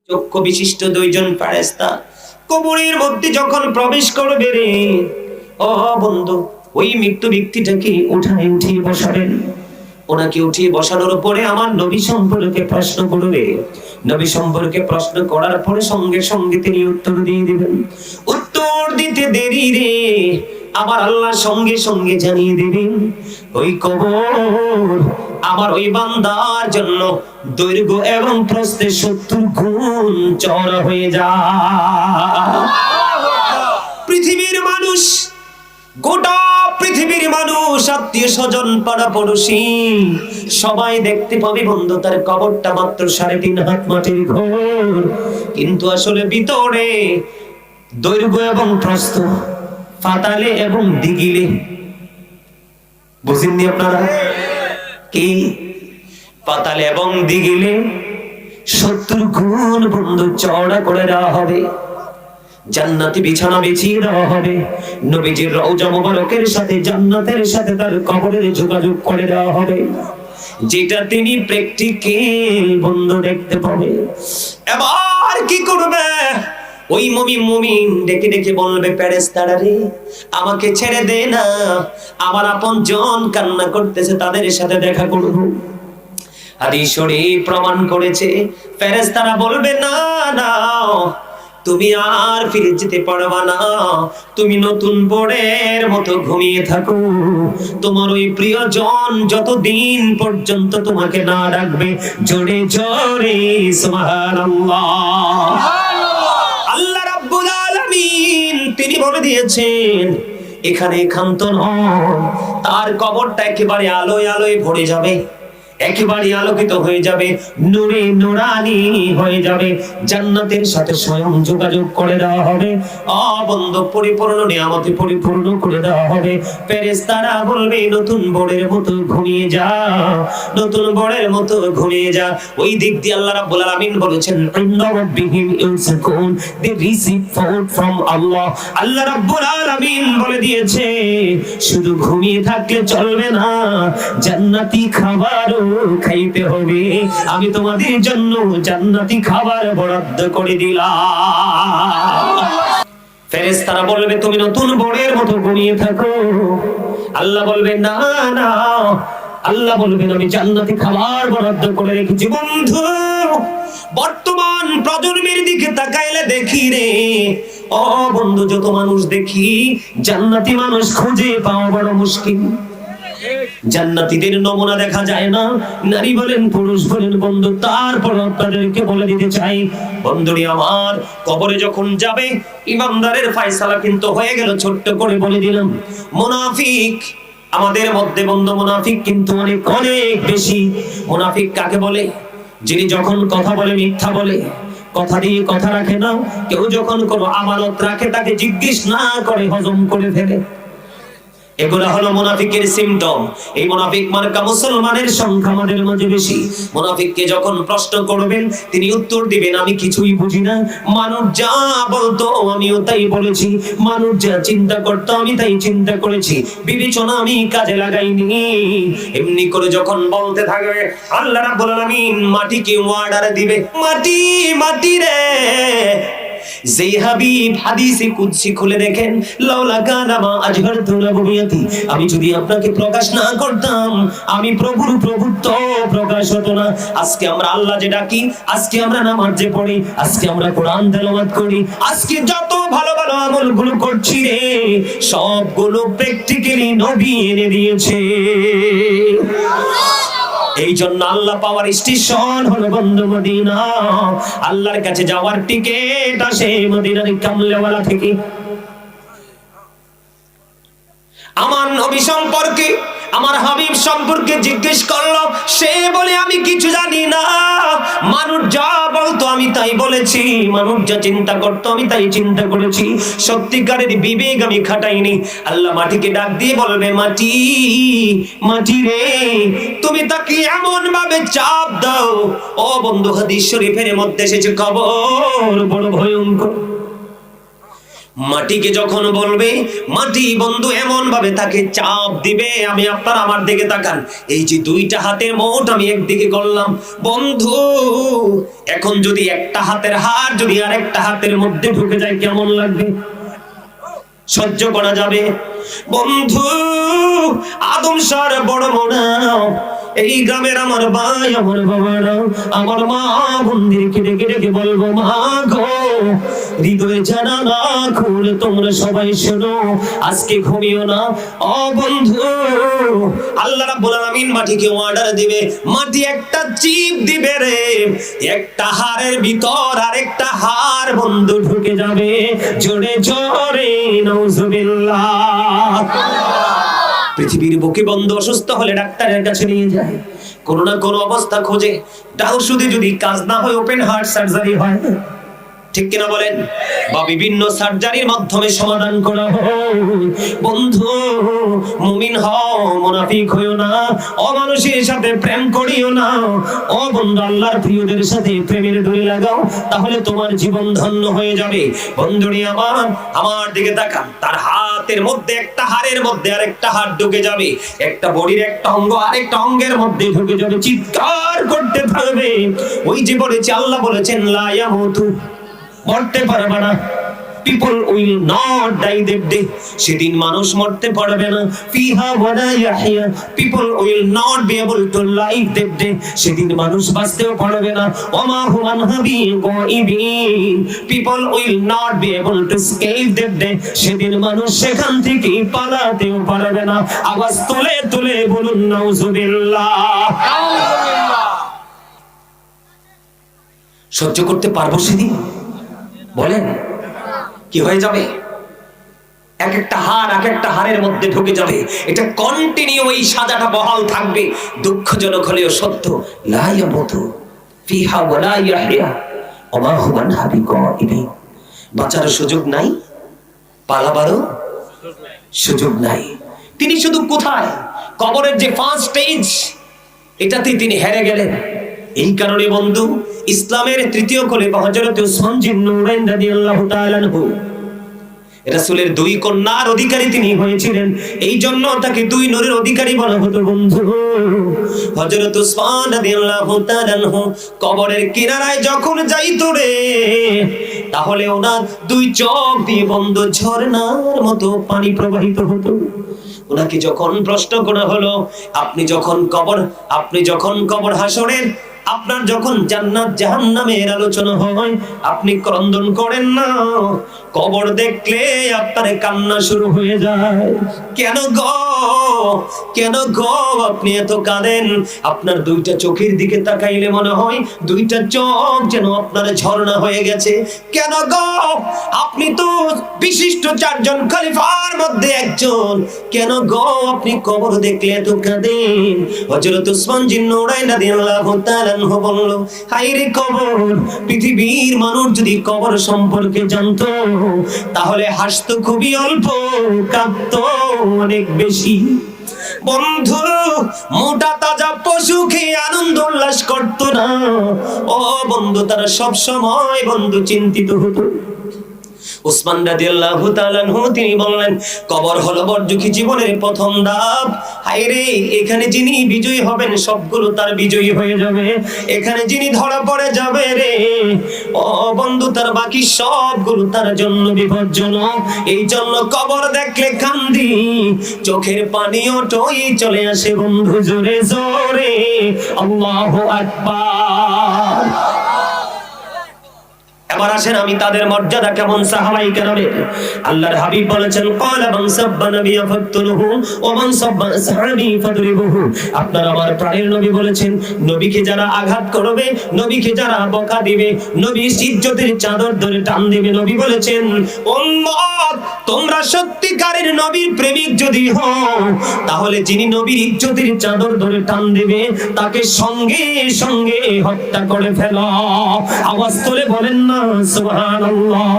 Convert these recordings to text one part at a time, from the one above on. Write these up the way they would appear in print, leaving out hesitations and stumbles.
চক্ষু বিশিষ্ট দুইজন ফেরেশতা কবরের মধ্যে যখন প্রবেশ করবে রে, ও বন্ধু, ওই মৃত্যু ব্যক্তিটাকে উঠিয়ে বসাবেন। ওনাকে উঠিয়ে বসানোর পরে আমার নবী সম্পর্কে প্রশ্ন করবে। নবী সম্পর্কে প্রশ্ন করার পরে সঙ্গে সঙ্গে তিনি উত্তর দিয়ে দিবেন। উত্তর দিতে দেরি রে, আমার আল্লাহ সঙ্গে সঙ্গে জানিয়ে দিবেন ওই কবর আমার ওই বান্দার জন্য দৈর্ঘ্য এবং প্রস্থে 70 গুণ চওড়া হয়ে যায়। পৃথিবীর মানুষ, গোটা পৃথিবীর মানুষ, আত্মীয় স্বজন, পাড়া পড়োশী সবাই দেখতে পাবে বন্ধু তার কবরটা মাত্র 3.5 হাত মাটির ঘর, কিন্তু আসলে ভিতরে দৈর্ঘ্য এবং প্রস্থ, ফাতালে এবং দিগিলে, বুঝেননি আপনারা কি? পাতালে এবং দিগিলে 70 গুণ বন্ধু চওড়া করে দেওয়া হবে। জান্নাতি বিছানা বিছিয়ে দেওয়া হবে। নবীজির রওজা মুবারকের সাথে জান্নাতের সাথে তার কবরের যোগাযোগ করে দেওয়া হবে, যেটা তিনি প্র্যাকটিক্যাল বন্ধু দেখতে পাবে। এবার কি করবে? ওই মুমিন ডেকে ডেকে বলবে, ফেরেশতারা রে, আমাকে ছেড়ে দে না, আমার আপনজন কান্না করতেছে, তাদের সাথে দেখা করব। হাদিস শরীফ প্রমাণ করেছে, ফেরেশতারা বলবে, না না, তুমি আর ফিরে যেতে পারবা না, তুমি নতুন বোর্ডের মতো ঘুমিয়ে থাকো। তোমার ওই প্রিয়জন যতদিন পর্যন্ত তোমাকে না ডাকবে, জোরে জোরে সুবহানাল্লাহ। আল্লাহ রাব্বুল আলামিন তিনি বলে দিয়েছেন, এখানে ক্ষান্ত নয়, তার কবরটা একেবারে আলোয় আলোয় ভরে যাবে, একেবারে আলোকিত হয়ে যাবে, নূরে নূরানি হয়ে যাবে, জান্নাতের সাথে স্বয়ং যোগাযোগ করে দেওয়া হবে, অবন্ধ পরিপূর্ণ নিয়ামতে পরিপূর্ণ করে দেওয়া হবে। ফেরেশতারা বলবে, নতুন বোর্ডের মতো ঘুমিয়ে যা, নতুন বোর্ডের মতো ঘুমিয়ে যা। ওই দিক দিয়ে আল্লাহ রাব্বুল আলামিন বলেছেন, ইন্না রাব্বিহিম ইউসকুন, দে রিসিভ ফুড ফ্রম আল্লাহ। আল্লাহ রাব্বুল আলামিন বলে দিয়েছে, শুধু ঘুমিয়ে থাকলে চলবে না, জান্নাতি খাবারও খাইতে হবে। আমি তোমাদের জন্য জান্নাতি খাবার বরাদ্দ করে দিলাম। ফেরেশতারা বলবে, তুমি নতুন বোর্ডের মতো ঘুমিয়ে থাকো। আল্লাহ বলবে, না না, আল্লাহ বলবেন, আমি জান্নাতি খাবার বরাদ্দ করে রেখেছি। বন্ধু, বর্তমান প্রজন্মের দিকে তাকাইলে দেখি রে, ও বন্ধু, যত মানুষ দেখি, জান্নাতি মানুষ খুঁজে পাওয়া বড় মুশকিল। জান্নাতীদের নমুনা দেখা যায় না, নারী বলেন পুরুষ বলেন বন্ধু। তারপর আপনাদেরকে বলে দিতে চাই, বন্ধুরি আমার, কবরে যখন যাবে, ইমানদারের ফয়সালা কিন্তু হয়ে গেল। ছোট্ট করে বলে দিলাম, মুনাফিক আমাদের মধ্যে বন্ধু, মুনাফিক কিন্তু অনেক অনেক বেশি। মুনাফিক কাকে বলে? যিনি যখন কথা বলে মিথ্যা বলে, কথা দিয়ে কথা রাখে না, কেউ যখন কোনো আমানত রাখে তাকে জিজ্ঞেস না করে হজম করে ফেলে। এগুলা হলো মুনাফিকের সিম্পটম। এই মুনাফিক মার্কা মুসলমানের সংখ্যা আমাদের মাঝে বেশি। মুনাফিককে যখন প্রশ্ন করবেন, তিনি উত্তর দিবেন, আমি কিছুই বুঝি না, মানুষ যা বলতো আমিও তাই বলেছি, মানুষ যা চিন্তা করতো আমি তাই চিন্তা করেছি, বিবেচনা আমি কাজে লাগাইনি। এমনি করে যখন বলতে থাকবে, আল্লাহ রাব্বুল আলামিন মাটিকে ওয়ার্ডার দিবে, মাটি মাটি রে। যেই হাবিব হাদিসে কুদসি খুলে দেখেন, লাউলা কানা মা আজহারতু রুবিয়াতি, আমি যদি আপনাকে প্রকাশ না করতাম, আমি প্রভুর প্রভুত্ব প্রকাশ হতো না। আজকে আমরা আল্লাহ যে ডাকি, আজকে আমরা নামাজ যে পড়ি, আজকে আমরা কোরআন তেলাওয়াত করি, আজকে যত ভালো ভালো আমলগুলো করছি রে, সবগুলো প্র্যাকটিক্যালি নবী এনে দিয়েছে। এই জন্য আল্লাহ পাওয়ার স্টেশন হলো বন্ধু মদিনা। আল্লাহর কাছে যাওয়ার টিকেট আসে মদিনার কামলেওয়ালা থেকে। আমার নবী সম্পর্কে, আমার হাবিব সম্পর্কে জিজ্ঞেস করলো, সে বলে আমি কিছু জানি না, মানুষ যা বলতো আমি তাই বলেছি, মানুষ যা চিন্তা করতো আমি তাই চিন্তা করেছি, সত্যিকারের বিবেক আমি খাটাইনি। আল্লাহ মাটিকে ডাক দিয়ে বলবে, মাটি মাটি রে, তুমি তাকে এমন ভাবে চাপ দাও, ও বন্ধু, হাদিস শরীফের মধ্যে এসেছে, কবর বড় ভয়ঙ্কর। মাটিকে যখন বলবে, মাটি বন্ধু এমন ভাবে তাকে চাপ দিবে, আমি আপনার আমার দিকে তাকান, এই যে দুইটা হাতের মুঠ আমি একদিকে করলাম বন্ধু, এখন যদি একটা হাতের হাড় যদি আরেকটা হাতের মধ্যে ঢুকে যায় কেমন লাগবে? সহ্য করা যাবে? বন্ধু আদম সার বড় মনা, এই গ্রামের আমার ভাই আমার বাবারা আমার মা বোনদেরকে ডেকে ডেকে বলবো, মা গো হৃদয়ে জানা না খুলে তোমরা সবাই শোনো, আজকে ঘুমিও না। ও বন্ধু আল্লাহ রাব্বুল আলামিন মাটিকে অর্ডার দিবে, মাটি একটা চিপ দিবে রে, একটা হাড়ের ভিতর আরেকটা হাড় বন্ধু ঢুকে যাবে, জোরে জোরে নাউজুবিল্লাহ। পৃথিবীর বুকে বন্ধু অসুস্থ হলে ডাক্তারের কাছে নিয়ে যায়, কোনো না কোনো অবস্থা খোঁজে, ওষুধে যদি কাজ না হয় ওপেন হার্ট সার্জারি হয়, ঠিক কিনা বলেন? বা বিভিন্ন সার্জারির মাধ্যমে সমাধান করা হয়। বন্ধু মুমিন হও, মুনাফিক হইও না, অমানুষের সাথে প্রেম করিও না। ও বন্ধু আল্লাহর প্রিয়দের সাথে প্রেমের ডোরি লাগাও, তাহলে তোমার জীবন ধন্য হয়ে যাবে। বন্ধুরি আমার দিকে তাকান, তার হাতের মধ্যে একটা হাড়ের মধ্যে আরেকটা হাড় ঢুকে যাবে, একটা বডির একটা অঙ্গ আরেকটা অঙ্গের মধ্যে ঢুকে যাবে, চিৎকার করতে থাকবে। ওই যে বলেছে আল্লাহ বলেছেন লা ইয়ামুতু, মরতে পারবে না। People will not die that day, সেদিন মানুষ মরতে পারবে না। ফিহা ওয়ালা ইয়াহইয়া, people will not be able to live that day, সেদিন মানুষ বাঁচতেও পারবে না। ওমা হুম আনহা বিগাইবিন, people will not be able to escape that day, সেদিন মানুষ সেখান থেকে পালাতেও পারবে না। আওয়াজ তুলে তুলে বলুন নাউজুবিল্লাহ। সহ্য করতে পারবো সেদিন? বলেন কি হয়ে যাবে? এক একটা হাড় এক একটা হাড়ের মধ্যে ঢুকে যাবে, এটা কন্টিনিউ এই সাজাটা বহাল থাকবে। দুঃখজনক হলেও সত্য, লা ইয়ামুতু ফিহা ওয়ালা ইয়াহইয়া ওমা হুয়া আনহা বিগাইবিন, বাঁচার সুযোগ নাই, পালাবারও সুযোগ নাই। তিনি শুধু কোথায়? কবরের যে ফার্স্ট স্টেজ, এটাতেই তিনি হেরে গেলেন। এই কারণে বন্ধু ইসলামের তৃতীয় খলিফা হযরত উসমান জিন নূরাইন রাদিয়াল্লাহু তাআলা আনহু, রাসূলের দুই কন্যার অধিকারী তিনি হয়েছিলেন, এই জন্য তাকে দুই নূরের অধিকারী বলা হতো। বন্ধু হযরত উসমান রাদিয়াল্লাহু তাআলা আনহু কবরের কিনারায় যখন যাইতো রে, তাহলে ওনার দুই চোখ দিয়ে বন্ধু ঝর্ণার মতো পানি প্রবাহিত হতো। ওনাকে যখন প্রশ্ন করা হলো, আপনি যখন কবর হাসরের, আপনার যখন জান্নাত জাহান্নামের আলোচনা হয়, আপনি ক্রন্দন করেন না, কবর দেখলে আপনার কান্না শুরু হয়ে যায়। কেন গো আপনি এত কাঁদেন? আপনার দুইটা চোখের দিকে তাকাইলে মনে হয় দুইটা চোখ যেন আপনার ঝর্ণা হয়ে গেছে। কেন গো? আপনি তো বিশিষ্ট চারজন খলিফার মধ্যে একজন, কেন গো আপনি কবর দেখলে এত কাঁদেন? হযরত উসমান জিন নূরাইন রাদিয়াল্লাহু তাআলা আনহু বলল, হায়রে কবর, পৃথিবীর মানুষ যদি কবর সম্পর্কে জানতো তাহলে হাসতো খুবই অল্প, কাঁদতো অনেক বেশি। বন্ধু মোটা তাজা পশু খেয়ে আনন্দ উল্লাস করতো না। ও বন্ধু, তারা সব সময় বন্ধু চিন্তিত হতো। উসমান রাদিয়াল্লাহু তাআলা আনহু তিনি বললেন, কবর হলো বর্জুকি জীবনের প্রথম ধাপ। হায়রে, এখানে যিনি বিজয়ী হবেন সবগুলো তার বিজয়ী হয়ে যাবে, এখানে যিনি ধরা পড়ে যাবে রে, ও বন্ধু, তার বাকি সবগুলো তার জন্য বিপজ্জনক। এই জন্য কবর দেখলে কান্দি, চোখের পানিও টই চলে আসে বন্ধু, জোরে জোরে আল্লাহু আকবার। এবার আসেন আমি তাদের মর্যাদা কেমন সাহাবায়ে কেরামের। আল্লাহর হাবিব বলেছেন, ক্বালা মান সাব্বা নাবিয়্যা ফাকতুলহু ওয়া মান সাব্বা আসহাবি ফাদরিবুহু। আপনার আমার প্রাণের নবী বলেছেন, নবীকে যারা আঘাত করবে, নবীকে যারা বকা দিবে, নবীর ইজ্জতের চাদর ধরে টান দিবে। নবী বলেছেন, উম্মত তোমরা সত্যিকারের নবীর প্রেমিক যদি হও, তাহলে যিনি নবীর ইজ্জতের চাদর ধরে টান দিবে তাকে সঙ্গে সঙ্গে হত্যা করে ফেলো। আওয়াজ তুলে বলেন না সুবহানাল্লাহ।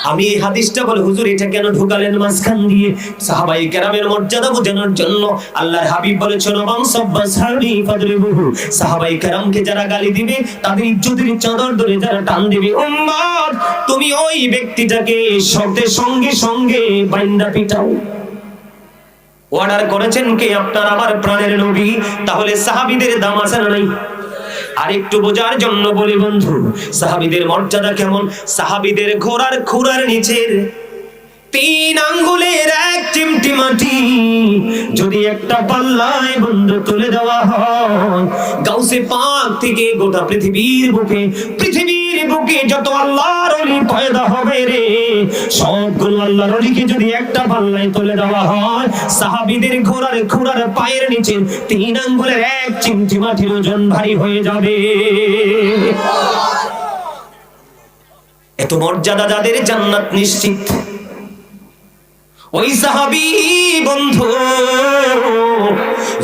আমি এই হাদিসটা বলে, হুজুর এটা কেন ঢুকালেন মাঝখান দিয়ে? সাহাবায়ে কেরামের মর্যাদা বোঝানোর জন্য। আল্লাহর হাবিব বলেছেন, মান সাব্বা সাহাবী ফাদরিবুহু, সাহাবায়ে কেরামকে যারা গালি দিবে তাদের ইজ্জতের চাদর ধরে যারা টান দিবে, উম্মত তুমি ওই ব্যক্তিটাকে সঙ্গে সঙ্গে বাইন্দা পিটাও। অর্ডার করেছেন কে? আপনার আমার প্রাণের নবী। তাহলে সাহাবীদের দাম আছে না নাই? আর একটু বোঝার জন্য বলি বন্ধু, সাহাবীদের মর্যাদা কেমন। সাহাবীদের ঘোড়ার খুরার নিচের 3 আঙ্গুলের এক চিমটি মাটি যদি একটা পাল্লায় বন্ধু তুলে দেওয়া হয়, গাউসে পাক থেকে গোটা পৃথিবীর বুকে যত আল্লাহর ওলি পয়দা হবে রে, সবগুলো আল্লাহর ওলিকে যদি একটা পাল্লায় তুলে দেওয়া হয়, সাহাবীদের ঘোড়ার খুরার পায়ের নিচে 3 আঙ্গুলের এক চিমটি মাটির ওজন ভারী হয়ে যাবে। এত মর্যাদা যাদের, জান্নাত নিশ্চিত। ওই সাহাবী বন্ধু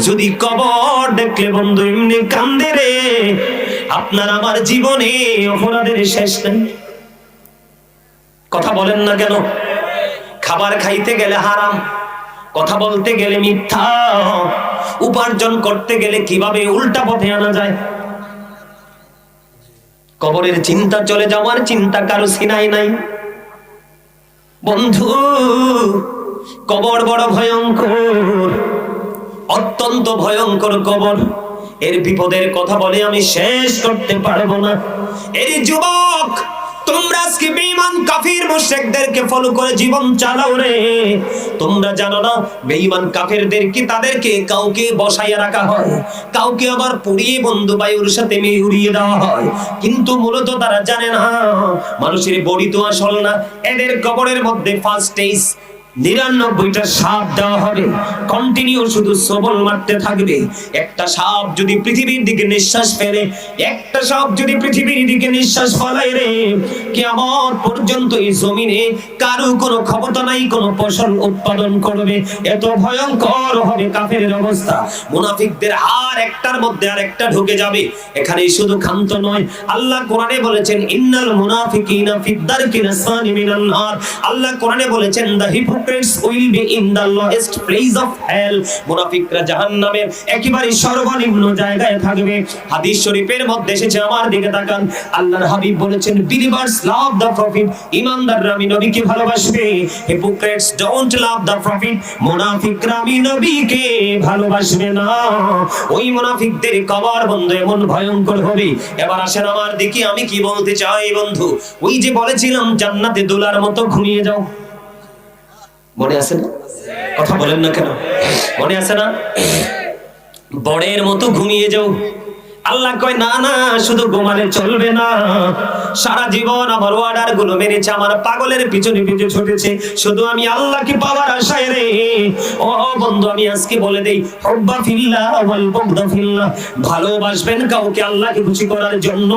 যদি কবর দেখলে বন্ধু এমনি কান্দে রে, আপনার আমার জীবনে অপরাধের শেষ নেই। কথা বলেন না কেন? খাবার খাইতে গেলে হারাম, কথা বলতে গেলে মিথ্যা, উপার্জন করতে গেলে কিভাবে উল্টা পথে আনা যায়। কবরের চিন্তা, চলে যাওয়ার চিন্তা কারো সিনাই নাই বন্ধু। কবর বড় ভয়ঙ্কর, অত্যন্ত ভয়ঙ্কর কবর। এর বিপদের কথা বলে আমি শেষ করতে পারবো না। এর যুবক, তোমরা আজকে বেঈমান কাফির মুশরিকদেরকে ফলো করে জীবন চালাও রে। তোমরা জানো না বেঈমান কাফিরদেরকে, তাদেরকে কাউকে বসাইয়া রাখা হয়, কাউকে আবার পুড়িয়ে বন্ধু বায়ুর সাথে উড়িয়ে দেওয়া হয়। কিন্তু মূলত তারা জানে না মানুষের বডি তো আসল না। এদের কবরের মধ্যে ফার্স্ট স্টেজ 99টা সাপ দেওয়া হবে, কন্টিনিউ শুধু সবল মারতে থাকবে। একটা সাপ যদি পৃথিবীর দিকে নিঃশ্বাস ফেলে, একটা সাপ যদি পৃথিবীর দিকে নিঃশ্বাস ফেলায় রে, কিয়ামত পর্যন্ত এই জমিনে কারো কোনো ক্ষমতা নাই কোনো ফসল উৎপাদন করবে। এত ভয়ঙ্কর হবে কাফেরের অবস্থা। মুনাফিকদের আর একটার মধ্যে আর একটা ঢুকে যাবে। এখানে শুধু ক্ষান্ত নয়, আল্লাহ কোরআনে বলেছেন, ইন্নাল মুনাফিকিনা ফিদ দারকিল আসফালি মিনান নার। আল্লাহ কোরআনে বলেছেন, দা hypocrites will be in the lowest place of hell. মুনাফিকরা জাহান্নামের একেবারে সর্বনিম্ন জায়গায় থাকবে। হাদিস শরীফের মধ্যে এসেছে, আমার দিকে তাকান, আল্লাহর হাবিব বলেছেন, believers love the prophet, ঈমানদাররা আমি নবীকে ভালোবাসবে। hypocrites don't love the prophet, মুনাফিকরা আমি নবীকে ভালোবাসবে না। ওই মুনাফিকদের কবর বন্ধু এমন ভয়ঙ্কর হবে। এবার আসেন আমার দিকে, আমি কি বলতে চাই বন্ধু, ওই যে বলেছিলাম জান্নাতে দোলার মতো ঘুমিয়ে যাও, মনে আছে না? কথা বলেন না কেন? মনে আছে না? বড়ের মতো ঘুমিয়ে যাও। আল্লাহ কয় না না, শুধু ঘুমালে চলবে না। সারা জীবন আমার অর্ডার গুলো মেনেছে, আমার পাগলের পিছনে পিছনে ছুটেছে, শুধু আমি আল্লাহকে পাওয়ার আশায় রে। ও বন্ধু, আমি আজকে বলে দেই, হুব্বা ফিল্লাহ ওয়াল বুগদা ফিল্লাহ। ভালোবাসবেন কাউকে আল্লাহকে খুশি করার জন্য,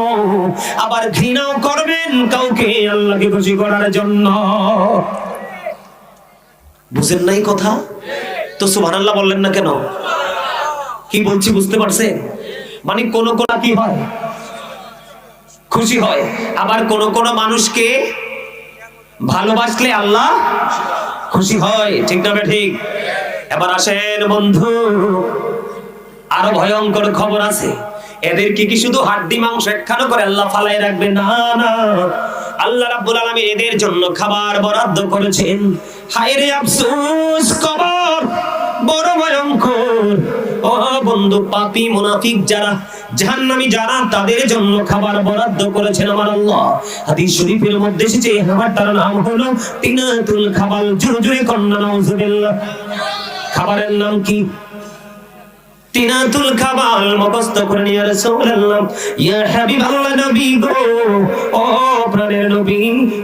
আবার ঘৃণাও করবেন কাউকে আল্লাহকে খুশি করার জন্য। বুঝেন নাই কথা? তো সুবহানাল্লাহ বললেন না কেন? কি বলছি বুঝতে পারছেন? মানে কোন কোন কি হয়, খুশি হয়, আবার কোন কোন মানুষকে ভালোবাসলে আল্লাহ খুশি হয়। ঠিক না ঠিক? এবার আসেন বন্ধু, আরো ভয়ঙ্কর খবর আছে। এদেরকে কি শুধু হাড্ডি মাংস একখানো করে আল্লাহ ফালাই রাখবে? না না, আল্লাহ রাব্বুল আলামিন এদের জন্য খাবার বরাদ্দ করেছেন। হায় রে আফসোস, কবর বড় ভয়ঙ্কর। ও বন্ধু, পাপী মুনাফিক যারা, জাহান্নামী যারা, তাদের জন্য খাবার বরাদ্দ করেছেন আমার আল্লাহ। হাদিস শরীফের মধ্যে এসেছে, খাবারটার নাম হলো তিনাতুল খাবাল। জোরে জোরে কন্না নাউজুবিল্লাহ। খাবারের নাম কি? তিনাতুল খাবাল। মুখস্থ করে নিয়ে রাসূলুল্লাহ, ইয়া হাবিবাল্লাহ, নবী গো, ও প্রাণের নবী,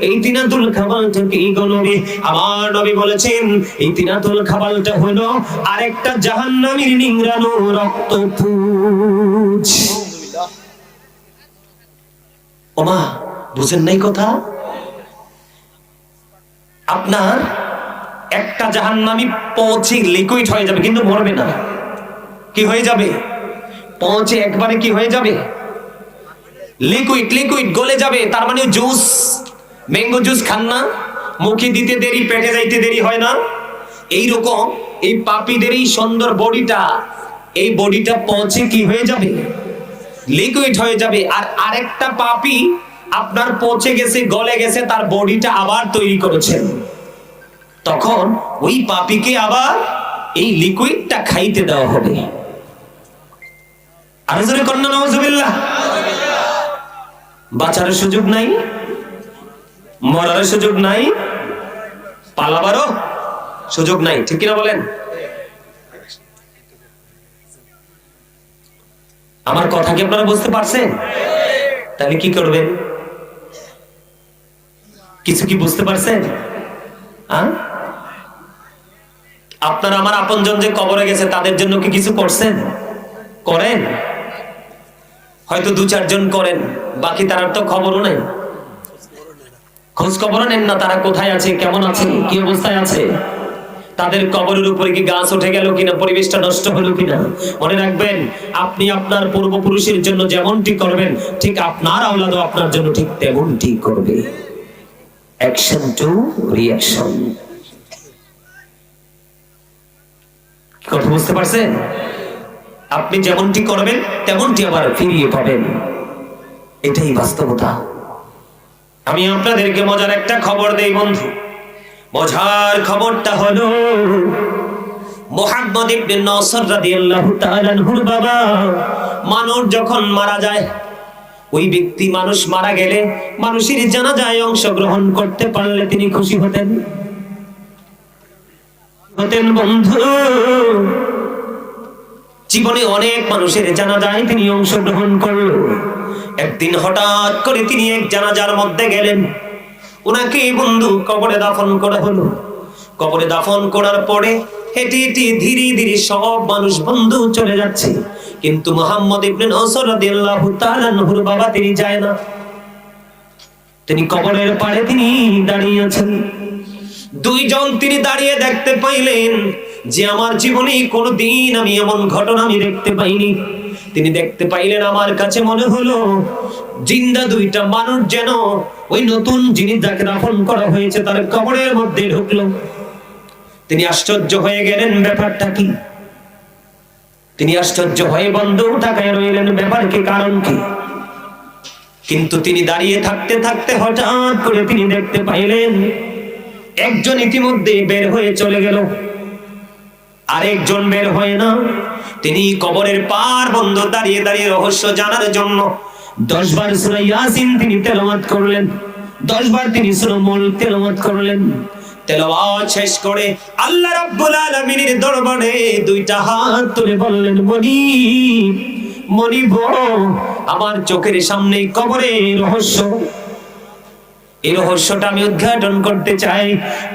এই তিনাতুল খাবালটা কি গো নবী? আমার নবী বলেছেন, এই তিনাতুল খাবালটা হলো আরেকটা জাহান্নামীর নিংড়ানো রক্তপুঞ্জ। ওমা, বুঝেন নাই কথা? আপনার একটা জাহান্নামী পৌঁছে লিকুইড হয়ে যাবে, কিন্তু মরবে না। কি হয়ে যাবে? পৌঁছে একবারে কি হয়ে যাবে? লিকুইড গলে যাবে। তার মানে জুস, ম্যাঙ্গো জুস খান না, মুখে দিতে দেরি পেটে যাইতে দেরি হয় না? এইরকম এই পাপীদের এই সুন্দর বডিটা, এই বডিটা পচে কি হয়ে যাবে? লিকুইড হয়ে যাবে। আর আরেকটা পাপী আপনার পচে গেছে, গলে গেছে, তার বডিটা আবার তৈরি করেছেন, তখন ওই পাপীকে আবার এই লিকুইডটা খাইতে দেওয়া হবে। আর জোরে কন্যা নাউজুবিল্লাহ। বাঁচার সুযোগ নাই, মরার সুযোগ নাই, পালাবারও সুযোগ নাই, ঠিক কিনা বলেন? আমার কথা কি আপনারা বুঝতে পারছেন? তাহলে কি করবেন? কিছু কি বুঝতে পারছেন? আপনারা আমার আপনজন যে কবরে গেছে তাদের জন্য কি কিছু করছেন? করেন? হয়তো 2-4 জন করেন, বাকি তার তো খবরও নেই, খোঁজ খবরও নেন না তারা কোথায় আছে, কেমন আছে, কি অবস্থায় আছে, তাদের কবরের উপরে কি গাছ উঠে গেল কিনা, পরিবেশটা নষ্ট হলো কিনা। মনে রাখবেন, আপনি আপনার পূর্বপুরুষের জন্য যেমনটি করবেন, ঠিক আপনার আওলাদও আপনার জন্য ঠিক তেমনটি করবে। Action to reaction. কথা বুঝতে পারছেন? আপনি যেমনটি করবেন তেমনটি আবার ফিরিয়ে পাবেন, এটাই বাস্তবতা। আমি আপনাদেরকে মজার একটা খবর দেই বন্ধু। মজার খবরটা হলো মুহাম্মদ ইবনে নসর রাদিয়াল্লাহু তাআলা আনহুর বাবা। মানুষ যখন মারা যায়, ওই ব্যক্তি, মানুষ মারা গেলে মানুষের জানাজায় অংশগ্রহণ করতে পারলে তিনি খুশি হতেন বন্ধু। জীবনে অনেক মানুষের জানাজায় তিনি অংশগ্রহণ করলো। একদিন হঠাৎ করে তিনি এক জানাজার মধ্যে গেলেন, ওনাকে বন্ধু কবরে দাফন করা হলো। কবরে দাফন করার পরে হেঁটে হেঁটে ধীরে ধীরে সব মানুষ বন্ধু চলে যাচ্ছে, কিন্তু মুহাম্মদ ইবনে নসর রাদিয়াল্লাহু তাআলা আনহুর বাবা তিনি যায় না। তিনি কবরের পাড়ে তিনি দাঁড়িয়ে আছেন। 2 জন তিনি দাঁড়িয়ে দেখতে পাইলেন যে আমার জীবনে কোনোদিন আমি এমন ঘটনা আমি দেখতে পাইনি। তিনি দেখতে পাইলেন, আমার কাছে মনে হলো জিন্দা 2টা মানুষ যেন ওই নতুন যিনি যাকে দাফন করা হয়েছে তার কবরের মধ্যে ঢুকলো। তিনি আশ্চর্য হয়ে গেলেন, ব্যাপারটা কি? তিনি আশ্চর্য হয়ে বন্ধু তাকায় রইলেন, ব্যাপার কি, কারণ কি? কিন্তু তিনি দাঁড়িয়ে থাকতে থাকতে হঠাৎ করে তিনি দেখতে পাইলেন একজন ইতিমধ্যে বের হয়ে চলে গেল, আরেকজন বের হয় না। তিনি কবরের পার বন্ধ দাঁড়িয়ে দাঁড়িয়ে রহস্য জানার জন্য 10 বার সূরা ইয়াসিন তিনি তেলাওয়াত করলেন, 10 বার তিনি সূরা মুলক তেলাওয়াত করলেন। তেলাওয়াত শেষ করে আল্লাহ রাব্বুল আলামিনের দরবারে 2টা হাত তুলে বললেন, মনিব, মনিব, আমার চোখের সামনে কবরের রহস্য, এই রহস্যটা আমি উদ্ঘাটন করতে চাই।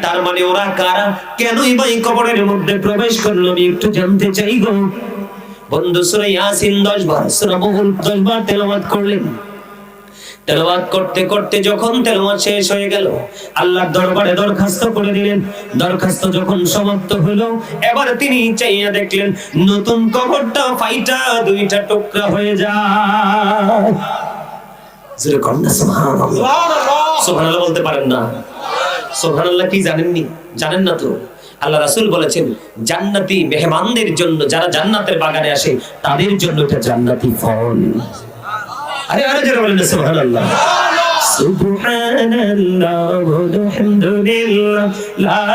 তার মানে ওরা কারা, কেনই বা এই কবরের মধ্যে প্রবেশ করলো, আমি একটু জানতে চাই গো। বন্ধু সূরা ইয়াসিন 10 বার, সূরা মুলক 10 বার তেলাওয়াত করলেন। তেলাওয়াত করতে করতে যখন তেলাওয়াত শেষ হয়ে গেল, আল্লাহর দরবারে দরখাস্ত করে দিলেন। দরখাস্ত যখন সমাপ্ত হলো, এবার তিনি চাইয়া দেখলেন নতুন কবরটা ফাইটা 2টা টুকরা হয়ে যায়। জোরে কন্যা সুবহানাল্লাহ। সুবহানাল্লাহ বলতে পারেন না? সুবহানাল্লাহ কি জানেননি? জানেন না তো? আল্লাহ রাসূল বলেছেন জান্নাতি মেহমানদের জন্য, যারা জান্নাতের বাগানে আসে তাদের জন্য এটা জান্নাতি ফল। আরে আরে যারা বলেন সুবহানাল্লাহ। সুবহানাল্লাহ ওয়ালহামদুলিল্লাহ লা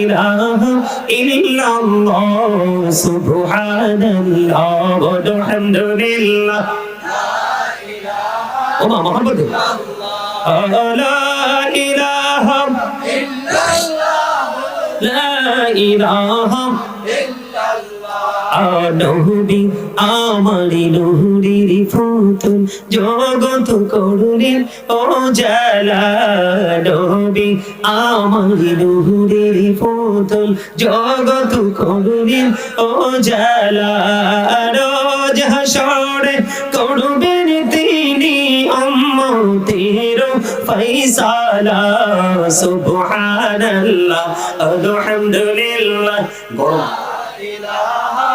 ইলাহা ইল্লাল্লাহ, সুবহানাল্লাহ ওয়ালহামদুলিল্লাহ ও মা মোহাম্মদ লা ইলাহা ইল্লাল্লাহ, লা ইলাহা ইল্লাল্লাহ। নবী আমারি নূরের ফুতুল, জগত করুণের ও জালা। নবী আমারি নূরের ফুতুল, জগত করুণের ও জালা। রোজ হাসরে করবেন তিনি উম্মতের ফায়সালা। সুবহানাল্লাহ আলহামদুলিল্লাহ লা ইলাহা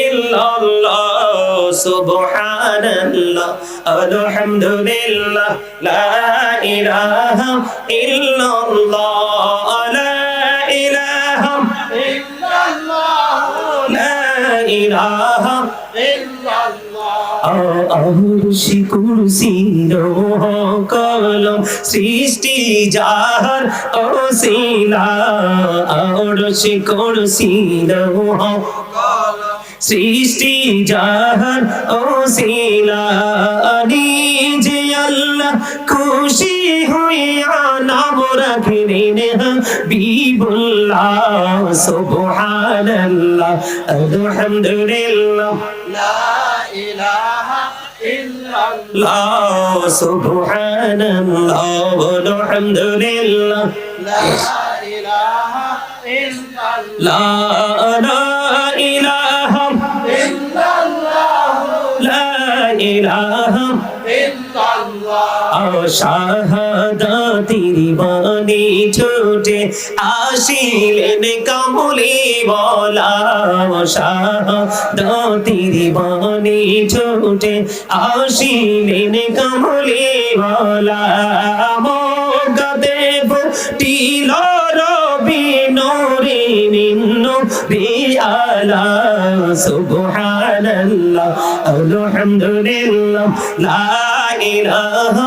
ইল্লাল্লাহ, সুবহানাল্লাহ আলহামদুলিল্লাহ লা ইলাহা ইল্লাল্লাহ লা ইলাহা ইল্লাল্লাহ লা ইলাহা আরশি কুরসি লৌহ কলম সৃষ্টি যাহার ওসিলা আরশি কুরসি লৌহ সৃষ্টি যাহার ওসিলা নিজে আল্লাহ খুশি হইয়া নাম রাখলেন হাবিবুল্লাহ সুবহানাল্লাহ আলহামদুলিল্লাহ লা ইলাহা ইল্লাল্লাহ সুবহানাল্লাহ আলহামদুলিল্লাহ লা ইলাহা ইল্লাল্লাহ লা ইলাহা ইল্লাল্লাহ লা ইলাহা ইল্লাল্লাহ শাহাদাতির বাণী ছুটে আসিলেন কামলি ওয়ালা শাহাদাতির বাণী ছুটে আসিলেন কামলি ওয়ালা মোগাদেব টিল রবি নূরে নিন্নু রিয়ালা সুবহানাল্লাহ আলহামদুলিল্লাহ লা ইলাহা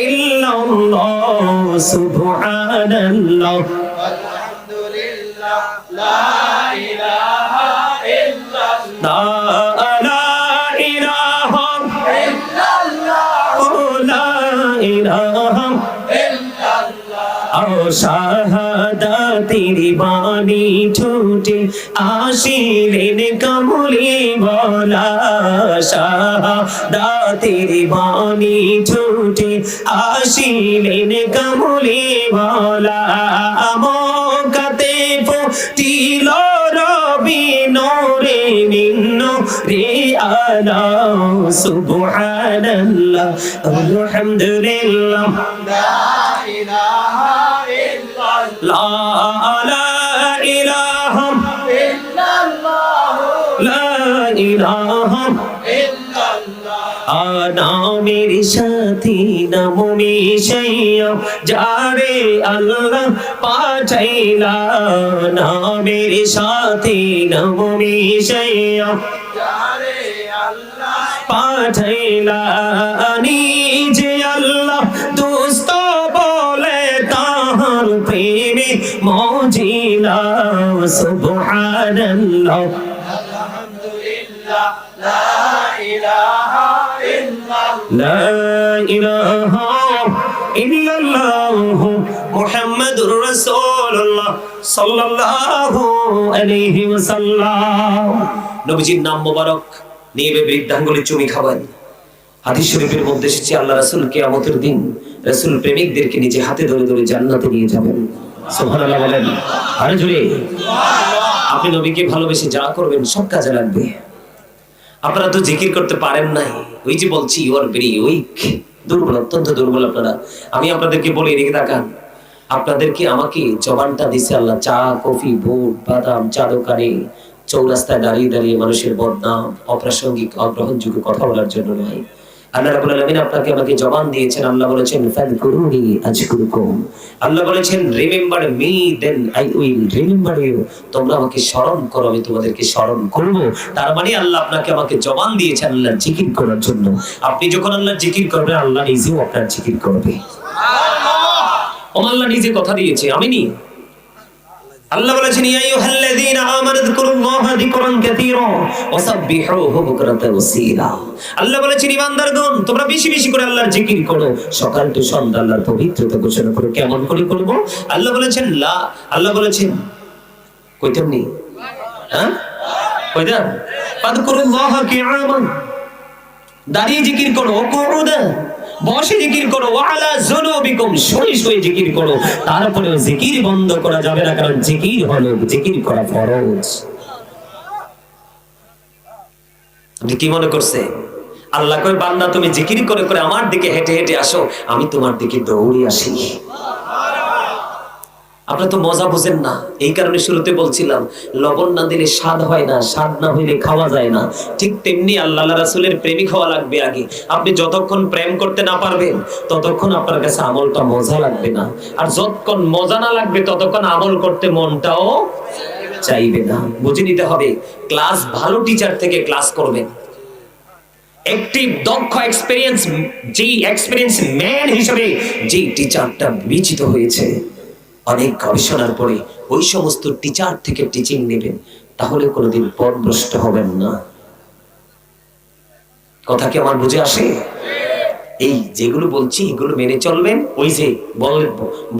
ইল্লাল্লাহ সুবহানাল্লাহ আলহামদুলিল্লাহ লা ইলাহা ইল্লাল্লাহ লা ইলাহা ইল্লাল্লাহ লা ইলাহা শাহাদাতির বাণী ছুটে আসিলেন কামলি ওয়ালা শাহাদাতির বাণী ছুটে আসিলেন কামলি ওয়ালা মোকাতে ফুটিল রবি নূরে নিন্নু রিয়ালা সুবহানাল্লাহ আলহামদুলিল্লাহ লা ইলাহা ইল্লাল্লাহ লা ইলাহা ইল্লাল্লাহ লা ইলাহা ইল্লাল্লাহ নামের সাথী নাম মিশাইয়া যারে আল্লাহ পাঠাইলা নামের সাথী নাম মিশাইয়া যারে আল্লাহ পাঠাইলা নিজে আল্লাহ দোস্ত বলে তাহার প্রেমে মজিলা সুবহানাল্লাহ আলহামদুলিল্লাহ লা ইলাহা ইল্লাল্লাহ লা ইলাহা ইল্লাল্লাহ মুহাম্মাদুর রাসূলুল্লাহ সাল্লাল্লাহু আলাইহি ওয়াসাল্লাম নবীজির নাম মোবারক নিয়ে বৃদ্ধাঙ্গুলি চুমি খাবেন হাদিস শরীফের মধ্যে এসেছে আল্লাহ রাসূল কিয়ামতের দিন রাসূল প্রেমিকদেরকে নিজে হাতে ধরে ধরে জান্নাতে নিয়ে যাবেন সুবহানাল্লাহ বলেন আরে জোরে সুবহানাল্লাহ আপনি নবীকে ভালোবেসে যা করবেন সব কাজে লাগবে আপনারা তো জিকির করতে পারেন নাই ওই যে বলছি ইউ আর ভেরি উইক দুর্বল অত্যন্ত দুর্বল আপনারা আমি আপনাদেরকে বলি এদিকে তাকান আপনাদেরকে আমাকে জবানটা দিছে আল্লাহ চা কফি বুট বাদাম চা দোকানে চৌরাস্তায় দাঁড়িয়ে দাঁড়িয়ে মানুষের বদনাম অপ্রাসঙ্গিক অগ্রহণযোগ্য কথা বলার জন্য নয় আল্লাহ রাব্বুল আলামিন আপনাকে আমাকে জবান দিয়েছেন আল্লাহ বলেছেন ফাযকুরুনি আযকুরুকুম আল্লাহ বলেছেন remember me then I will remember you তোমরা আমাকে স্মরণ করো আমি তোমাদেরকে স্মরণ করব তার মানে আল্লাহ আপনাকে আমাকে জবান দিয়েছেন আল্লাহর জিকির করার জন্য আপনি যখন আল্লাহর জিকির করবেন আল্লাহ নিজেও আপনার জিকির করবে সুবহানাল্লাহ আল্লাহ নিজে কথা দিয়েছে আমি নি আল্লাহ বলেছেন ইয়া আইয়ুহাল্লাযীনা আমানু যিকুরুল্লাহা যিকরান কাসীরা ওয়াসাব্বিহুহু বুকরাতান ওয়াসীলা আল্লাহ বলেছেন ঈমানদারগণ তোমরা বেশি বেশি করে আল্লাহর জিকির করো সকাল থেকে সন্ধ্যা আল্লাহর পবিত্রতা ঘোষণা করো কেমন করে করব আল্লাহ বলেছেন আল্লাহ বলেছেন কইতেন নি হ্যাঁ কইতেন ফাযকুরুল্লাহা কিয়ামান দাঁড়িয়ে জিকির করো কুউদা বসে জিকির করো ওয়ালা যুনুবিকুম শুয়ে শুয়ে জিকির করো তারপরে জিকির বন্ধ করা যাবে না কারণ জিকির হলো জিকির করা ফরজ আপনি কি মনে করছে আল্লাহ কয় বান্দা তুমি জিকির করে করে আমার দিকে হেঁটে হেঁটে আসো আমি তোমার দিকে দৌড়ে আসি আপনারা তো মজা বুঝেন না, এই কারণে শুরুতে বলছিলাম লবণ না দিলে স্বাদ হয় না, স্বাদ না হইলে খাওয়া যায় না। ঠিক তেমনি আল্লাহ রাসূলের প্রেমিক হওয়া লাগবে আগে। আপনি যতক্ষণ প্রেম করতে না পারবেন ততক্ষণ আপনার কাছে আমলটা মজা লাগবে না, আর যতক্ষণ মজা না লাগবে ততক্ষণ আমল করতে মনটাও চাইবে না। বুঝে নিতে হবে, ক্লাস ভালো টিচার থেকে ক্লাস করবেন। একটি দক্ষ এক্সপেরিয়েন্স ম্যান হিসেবে যে টিচারটা বিবেচিত হয়েছে, অনেক গবেষণার পরে ওই সমস্ত টিচার থেকে টিচিং নেবেন, তাহলে কোনোদিন পথভ্রষ্ট হবেন না। কথা কি আমার বুঝে আসে? এই যেগুলো বলছি এগুলো মেনে চলবেন। ওই যে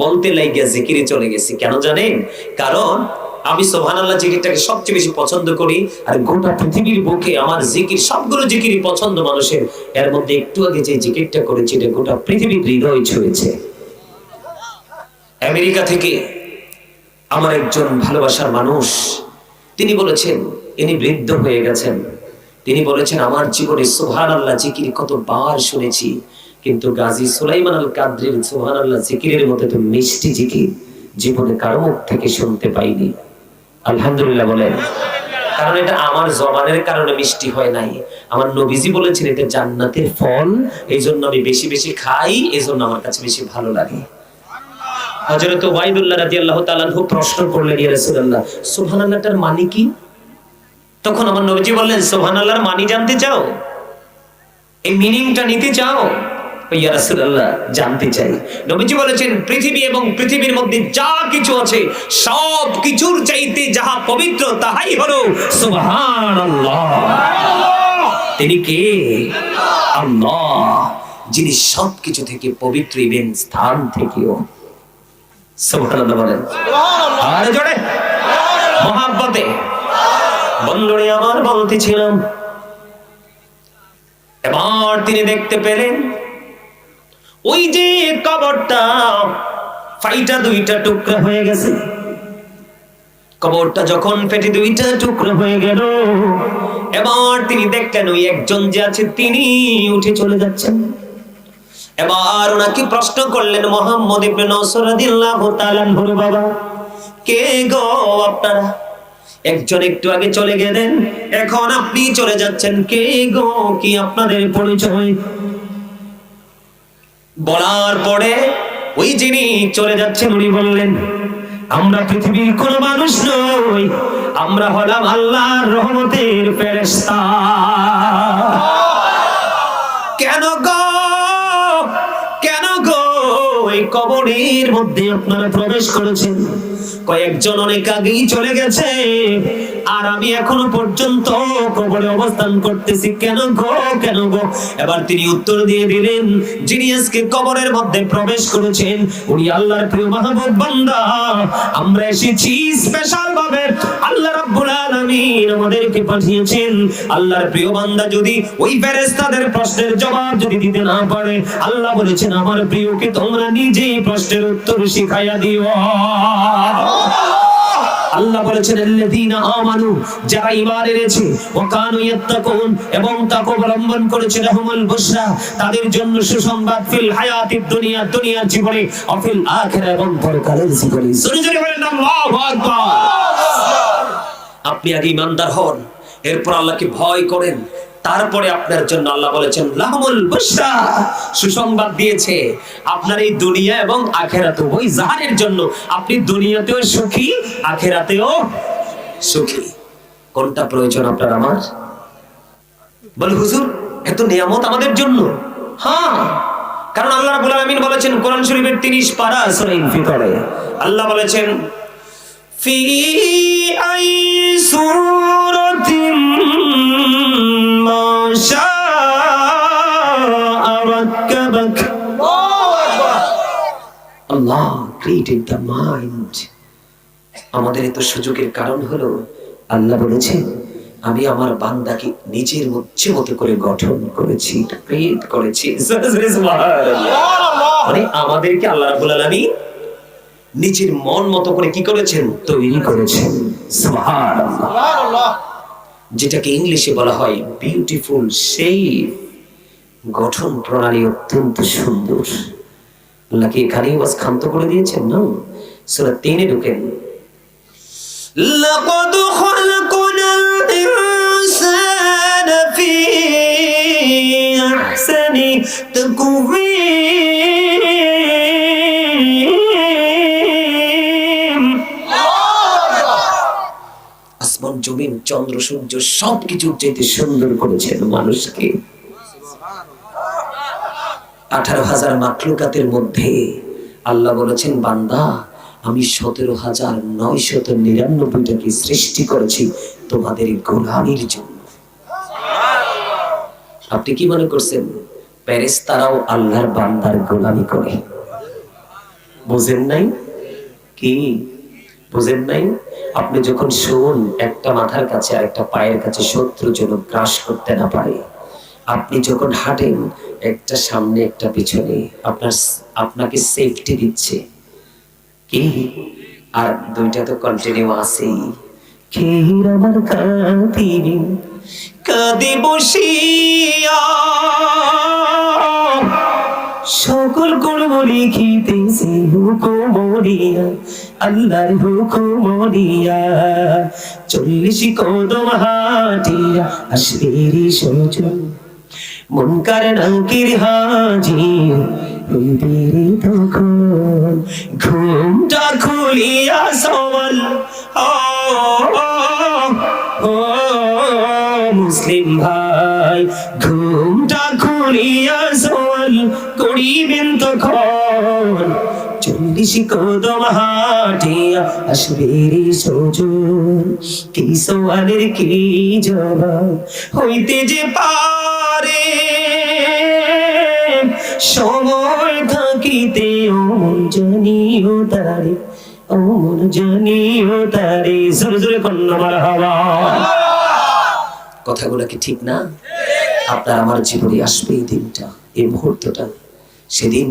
বলতে লাগিয়া জিকিরে চলে গেছি, কেন জানেন? কারণ আমি সুবহানাল্লাহ জিকিরটাকে সবচেয়ে বেশি পছন্দ করি, আর গোটা পৃথিবীর বুকে আমার জিকির সবগুলো জিকিরই পছন্দ মানুষের। এর মধ্যে একটু আগে যে জিকিরটা করেছি এটা গোটা পৃথিবীর হৃদয় ছুঁয়েছে। আমেরিকা থেকে আমার একজন ভালোবাসার মানুষ, তিনি বলেছেন, ইনি বৃদ্ধ হয়ে গেছেন, তিনি বলেছেন আমার জীবনে সুবহানাল্লাহ জিকির কতবার শুনেছি, কিন্তু গাজী সুলাইমান আল কাদরির সুবহানাল্লাহ জিকিরের মতো তো মিষ্টি জিকির জীবনে কারো মুখ থেকে শুনতে পাইনি। আলহামদুলিল্লাহ বলেন। কারণ এটা আমার জবানের কারণে মিষ্টি হয় নাই, আমার নবীজি বলেছেন এটা জান্নাতের ফল, এই জন্য আমি বেশি বেশি খাই, এই জন্য আমার কাছে বেশি ভালো লাগে। হযরত ওয়াইদুল্লাহ রাদিয়াল্লাহু তাআলা আনহু প্রশ্ন করলেন, ইয়া রাসূলুল্লাহ সুবহানাল্লাহর মানে কি? তখন আমার নবীজি বললেন, সুবহানাল্লাহর মানে জানতে চাও, এই মিনিংটা নিতে চাও? ইয়া রাসূলুল্লাহ জানতে চাই। নবীজি বলেছেন পৃথিবী এবং পৃথিবীর মধ্যে যা কিছু আছে সব কিছুর চাইতে যাহা পবিত্র তাহাই হলো সুবহানাল্লাহ। তিনি কে? আল্লাহ, যিনি সবকিছু থেকে পবিত্র, ইভেন স্থান থেকেও। সুবহানাল্লাহ বলেন। আরে জোরে মহব্বতে। বন্ধুরে আমার বলতেছিলাম, এবার তিনি দেখতে পেলেন ওই যে কবরটা ফাইটা দুইটা টুকরা হয়ে গেছে। কবরটা যখন ফেটে দুইটা টুকরা হয়ে গেল, এবার তিনি দেখলেন ওই একজন যে আছে তিনি উঠে চলে যাচ্ছেন। এবার ওনাকে প্রশ্ন করলেন, মুহাম্মদ ইবনে নসর রাদিয়াল্লাহু তাআলা আনহুর বাবা, কে গো আপনারা? একজন একটু আগে চলে গেলেন, এখন আপনি চলে যাচ্ছেন, কে গো? কি আপনাদের পরিচয়? বলার পরে ওই যিনি চলে যাচ্ছেন উনি বললেন, আমরা পৃথিবীর কোনো মানুষ নই, আমরা হলাম আল্লাহর রহমতের ফেরেশতা। কেন গো, কেন গো এই কবরের মধ্যে আপনারা প্রবেশ করেছেন? কয়েকজন অনেক আগেই চলে গেছে, আর আমি এখনো পর্যন্ত কবরে অবস্থান করতেছি, কেন গো, কেন গো? এবার তিনি উত্তর দিয়ে দিলেন, যিনি আজকে কবরের মধ্যে প্রবেশ করেছেন উনি আল্লাহর প্রিয় মাহবুব বান্দা। আমরা এসেছি স্পেশাল ভাবে, আল্লাহ রাব্বুল আলামিন আমাদেরকে পাঠিয়েছেন। আল্লাহর প্রিয় বান্দা যদি ওই ফেরেশতাদের প্রশ্নের জবাব যদি দিতে না পারে, আল্লাহ বলেছেন আমার প্রিয়কে তোমরা নিজেই প্রশ্নের উত্তর শিখাইয়া দিও। আল্লাহ বলেছেন আল্লাযীনা আমানু, যারা ঈমান এনেছে, ওয়া কানু ইয়াত্তাকুন, এবং তাকওয়া অবলম্বন করেছে, লাহুমুল বুশরা, তাদের জন্য সুসংবাদ, ফিল হায়াতিদ দুনিয়া, দুনিয়ার জীবনে, ও ফিল আখিরা, এবং পরকালের জীবনে। জোরে জোরে বলেন আল্লাহু আকবার। আপনি আগে ঈমানদার হন, এরপর আল্লাহকে ভয় করেন, তারপরে আপনার জন্য আল্লাহ বলেছেন লাহুমুল বুশরা, সুসংবাদ দিয়েছে আপনার এই দুনিয়া এবং আখিরাতে। ওই জাহানের জন্য আপনি দুনিয়াতেও সুখী, আখিরাতেও সুখী। কোনটা প্রয়োজন আপনার আমার? বলে হুজুর এত নিয়ামত আমাদের জন্য। হ্যাঁ, কারণ আল্লাহ রাব্বুল আলামিন বলেছেন কোরআন শরীফের 30 পারা সূরা ইনফিতারে, আল্লাহ বলেছেন ফি আই সূরাতিন মা শাআ রাক্কাবাক। আল্লাহ ক্রিয়েটেড দ্য মাইন্ড। আমাদের এত সুযোগের কারণ হলো আল্লাহ বলেছেন আমি আমার বান্দাকে নিজের মতো করে গঠন করেছি, ক্রিয়েট করেছি। মানে আমাদেরকে আল্লাহ রাব্বুল আলামিন নিজের মন মতো করে কি করেছেন? তৈরি করেছেন। সুবহানাল্লাহ। যেটাকে ইংলিশে বলা হয় বিউটিফুল শেপ। গঠন প্রণালী অত্যন্ত সুন্দর। আল্লাহ কি এখানেই বাস ক্ষান্ত করে দিয়েছেন? না, সূরা 3-এ ঢুকেন। লাকাদ খালাকনাল ইনসানা ফি আহসানি তাকওয়িম। আসমান জমিন চন্দ্র সূর্য সবকিছুর চাইতে সুন্দর করেছেন মানুষকে। 18,000 মাখলুকাতের মধ্যে আল্লাহ বলেছেন, বান্দা আমি 17,999টাকে সৃষ্টি করেছি তোমাদের গোলামীর জন্য। আপনি কি মনে করছেন ফেরেশতারাও আল্লাহর বান্দার গোলামি করে? বুঝেন নাই? কি বুঝেন নাই? আপনি যখন শোন একটা মাথার কাছে আর একটা পায়ের কাছে শত্রু যেন গ্রাস করতে না পারে, আপনি যখন হাঁটেন একটা সামনে একটা পিছনে, আপনাকে সেফটি দিচ্ছে কি? আর দুইটা তো কন্টিনিউ আছেই। খের আমার কাঁদিনি কাঁদি বসিয়া, সকল কর্ম লিখিতেছি হুকুমরিয়া, আল্লাহর হুকুমরিয়া। 40 কদম হাঁটিয়া আসবে রে সজন, মুনকার নাকির হাজির হইবে রে তখন। ঘুমটা খুলিয়া সওয়াল মুসলিম ভাই, ঘুমটা খুলিয়া সওয়াল করিবেন তখন। 40 কদম হাঁটিয়া আসবে রে সজন, কি সওয়ালের কি জবাব হইতে যে পারে। সময় থাকিতে অমন জানিও তারে, অমন জানিও তারে। জোরে জোরে কন্যা মারহাবা। কথাগুলো কি ঠিক না? আপনার আমার জীবনে আসবে এই দিনটা, এই মুহূর্তটা। সেদিন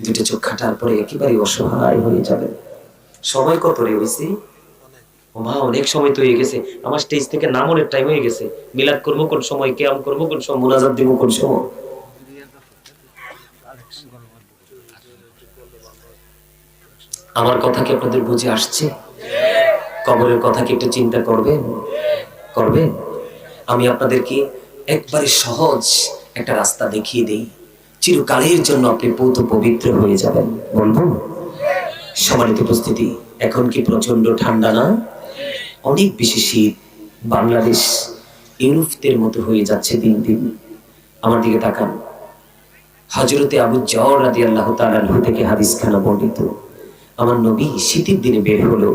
দুটো চোখ খাটার পরে একেবারে অসহায় হয়ে যাবে। সময় কত রে হয়েছে? মা অনেক সময় তো হয়ে গেছে, আমার স্টেজ থেকে নামনের টাইম হয়ে গেছে। মিলাদ করবো কোন সময়, কিয়াম করবো কোন সময়, মুনাজাত দিব কোন সময়? আমার কথা কি আপনাদের বুঝে আসছে? কবরের কথা কি একটু চিন্তা করবেন? করবেন? আমি আপনাদেরকে একবারে সহজ একটা রাস্তা দেখিয়ে দেই, চিরকালের জন্য আপনি পৌত পবিত্র হয়ে যাবেন। বলবো? সম্মানিত উপস্থিতি, এখন কি প্রচন্ড ঠান্ডা না? অনেক বেশি শীত। বাংলাদেশ ইউরোপের মতো হয়ে যাচ্ছে দিন দিন। আমার দিকে তাকান। হযরতে আবু যর রাদিয়াল্লাহু তাআলা আনহু থেকে হাদিস খানা বর্ণিত, আমার নবী শীতের দিনে বের হলো।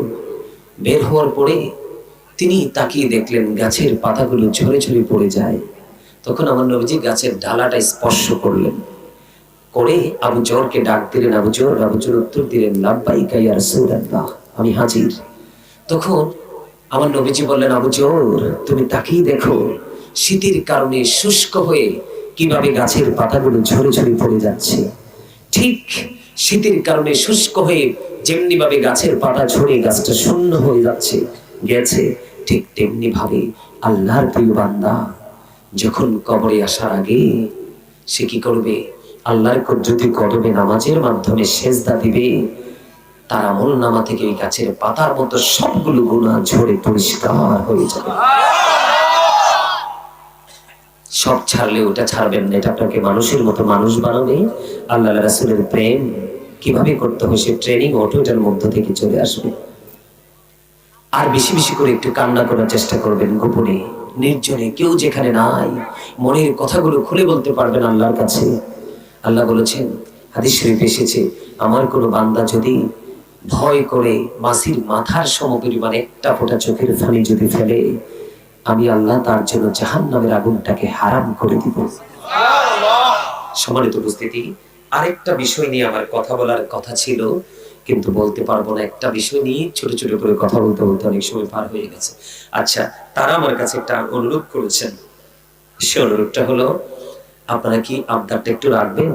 বের হওয়ার পরে তিনি তাকিয়ে দেখলেন গাছের পাতাগুলো ঝরে ঝরে পড়ে যায়। তখন আমার নবীজি গাছের ডালাটা স্পর্শ করলেন, করে আবু যরকে ডাক দিলেন। আবু যর উত্তর দিলেন, লাব্বাইকা ইয়া রাসূলুল্লাহ, আমি হাজির। তখন আমার নবীজি বললেন, আবু যর তুমি তাকিয়ে দেখো শীতের কারণে শুষ্ক হয়ে কিভাবে গাছের পাতাগুলো ঝরে ঝরে পড়ে যাচ্ছে। ঠিক শীতের কারণে শুষ্ক হয়ে যেমনি ভাবে গাছের পাতা ঝরে গাছটা শূন্য হয়ে যাচ্ছে গেছে, ঠিক তেমনি ভাবে আল্লাহর প্রিয় বান্দা যখন কবরে আসার আগে সে কি করবে? আল্লাহর কুদরতি কদমে নামাজের মাধ্যমে সেজদা দিবে। তার আমল নামা থেকে এই গাছের পাতার মতো সবগুলো গুনাহ ঝরে পরিষ্কার হয়ে যাবে। সব ছাড়লে ওটা ছাড়বেন না। এটা আপনাকে মানুষের মতো মানুষ বানাবে। আল্লাহ রাসূলের প্রেম কিভাবে করতে হয় সে ট্রেনিং অটোটার মধ্য থেকে চলে আসবে। আর বেশি বেশি করে একটু কান্না করার চেষ্টা করবেন, গোপনে নির্জনে, কেউ যেখানে নাই মনের কথাগুলো খুলে বলতে পারবেন আল্লাহর কাছে। আল্লাহ বলেছেন, হাদিস শরীফে এসেছে, আমার কোনো বান্দা যদি ভয় করে মাছির মাথার সমপরিমাণ একটা ফোঁটা চোখের পানি যদি ফেলে, আমি আল্লাহ তার জন্য জাহান্নামের আগুনটাকে হারাম করে দিব। সম্মানিত উপস্থিতি, আরেকটা বিষয় নিয়ে আমার কথা বলার কথা ছিল, কিন্তু বলতে পারবো না। একটা বিষয় নিয়ে ছোট ছোট করে কথা বলতে বলতে অনেক সময় পার হয়ে গেছে। আচ্ছা, তারা আমার কাছে একটা অনুরোধ করেছেন। সে অনুরোধটা হলো, আপনারা কি আবদারটা একটু রাখবেন?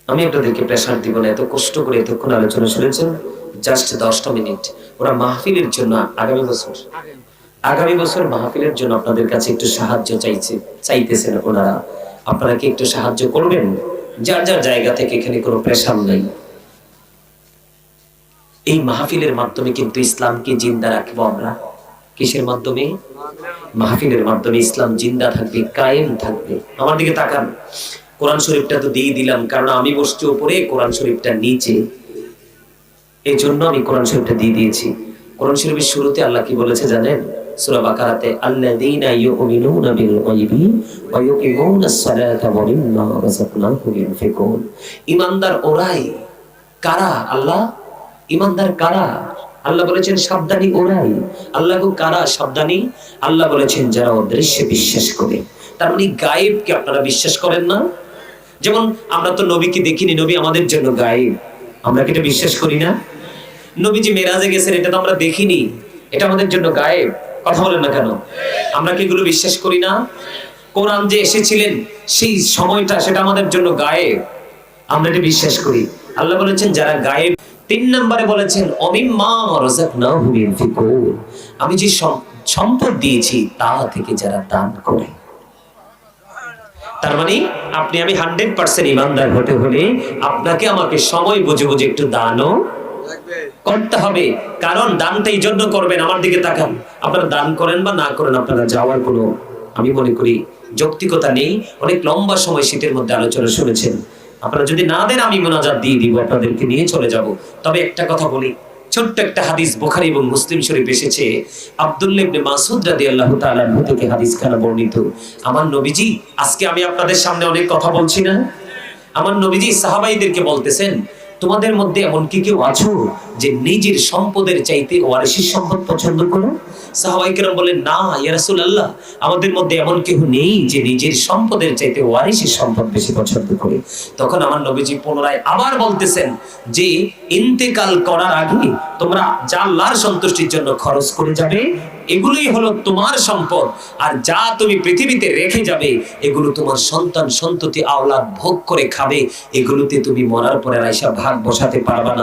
আমি আপনাদেরকে প্রেসার দিব না, এত কষ্ট করে এতক্ষণ আলোচনা শুনেছেন, জাস্ট 10টা মিনিট। ওরা মাহফিলের জন্য আগামী বছর মাহফিলের জন্য আপনাদের কাছে একটু সাহায্য চাইতেছেন ওনারা। আপনারা কি একটু সাহায্য করবেন? যার যার জায়গা থেকে, এখানে কোনো প্রেসার নাই। এই মাহফিলের মাধ্যমে কিন্তু ইসলামকে জিন্দা রাখবো আমরা। কিসের মাধ্যমে? মাহফিলের মাধ্যমে ইসলাম জিন্দা থাকবে, কায়েম থাকবে। আমার দিকে তাকান, কোরআন শরীফটা তো দিয়ে দিলাম, কারণ আমি বসছি উপরে, কোরআন শরীফটা নিচে, এই জন্য আমি কোরআন শরীফটা দিয়ে দিয়েছি। কোরআন শরীফের শুরুতে আল্লাহ কি বলেছে জানেন? সূরা বাকারাতে, আল্লাযীনা ইউমিনুনা বিল গায়বি ওয়া ইউকিমুনাস সালাতা ওয়া মিম্মা রাযাকনাহুম ইউনফিকুন। ঈমানদার ওরাই। কারা? আল্লাহ। ঈমানদার কারা? আল্লাহ বলেছেন সাবধানী ওরাই। আল্লাহ গো কারা সাবধানী? আল্লাহ বলেছেন যারা অদৃশ্যে বিশ্বাস করে। তার মানে গায়েবকে আপনারা বিশ্বাস করেন না? যেমন আমরা তো নবীকে দেখিনি, নবী আমাদের জন্য গায়েব, আমরা কি এটা বিশ্বাস করি না? নবী যে মেরাজে গেছেন এটা তো আমরা দেখিনি, এটা আমাদের জন্য গায়েব। কথা বলেন না কেন? আমরা কি এগুলো বিশ্বাস করি না? কোরআন যে এসেছিলেন সেই সময়টা, সেটা আমাদের জন্য গায়েব, আমরা এটা বিশ্বাস করি। আল্লাহ বলেছেন যারা গায়েব। 3 নম্বরে বলেছেন অমিম্মা রাযাকনাহুম ইউনফিকুন, আমি যে সম্পদ দিয়েছি তা থেকে যারা দান করে। তার মানে আপনি আমি 100% ইমানদার হতে হলে আপনাকে আমাকে সময় বুঝে বুঝে একটু দানও করতে হবে। কারণ দানটা এই জন্য করবেন, আমার দিকে তাকান, আপনারা দান করেন বা না করেন আপনারা যাওয়ার কোনো, আমি মনে করি, যৌক্তিকতা নেই। অনেক লম্বা সময় শীতের মধ্যে আলোচনা শুনেছেন, আপনারা যদি না দেন আমি মুনাজাত দিয়ে দিব, আপনাদেরকে নিয়ে চলে যাব। তবে একটা কথা বলি, ছোট্ট একটা হাদিস বুখারী এবং মুসলিম শরীফ এসেছে, আব্দুল্লাহ ইবনে মাসউদ রাদিয়াল্লাহু তাআলা আনহু থেকে হাদিসখানা বর্ণিত। আমার নবীজি, আজকে আমি আপনাদের সামনে অনেক কথা বলছি না, আমার নবীজি সাহাবাইদেরকে বলতেছেন, তোমাদের মধ্যে এমন কি কেউ আছো যে নিজের সম্পদের চাইতে ওয়ারিসের সম্পদ পছন্দ করো? সাহাবায়ে কেরাম বলেন, না ইয়া রাসূলুল্লাহ, আমাদের মধ্যে এমন কেউ নেই যে নিজের সম্পদের চাইতে ওয়ারিসের সম্পদ বেশি পছন্দ করে। তখন আমার নবীজি পুনরায় আবার বলতেছেন যে ইন্তেকাল করার আগে তোমরা যা আল্লাহর সন্তুষ্টির জন্য খরচ করে যাবে এগুলোই হলো তোমার সম্পদ, আর যা তুমি পৃথিবীতে রেখে যাবে এগুলো তোমার সন্তান সন্ততি আওলাদ ভোগ করে খাবে, এগুলোতে তুমি মরার পরে আয়সা ভাগ বসাতে পারবা না।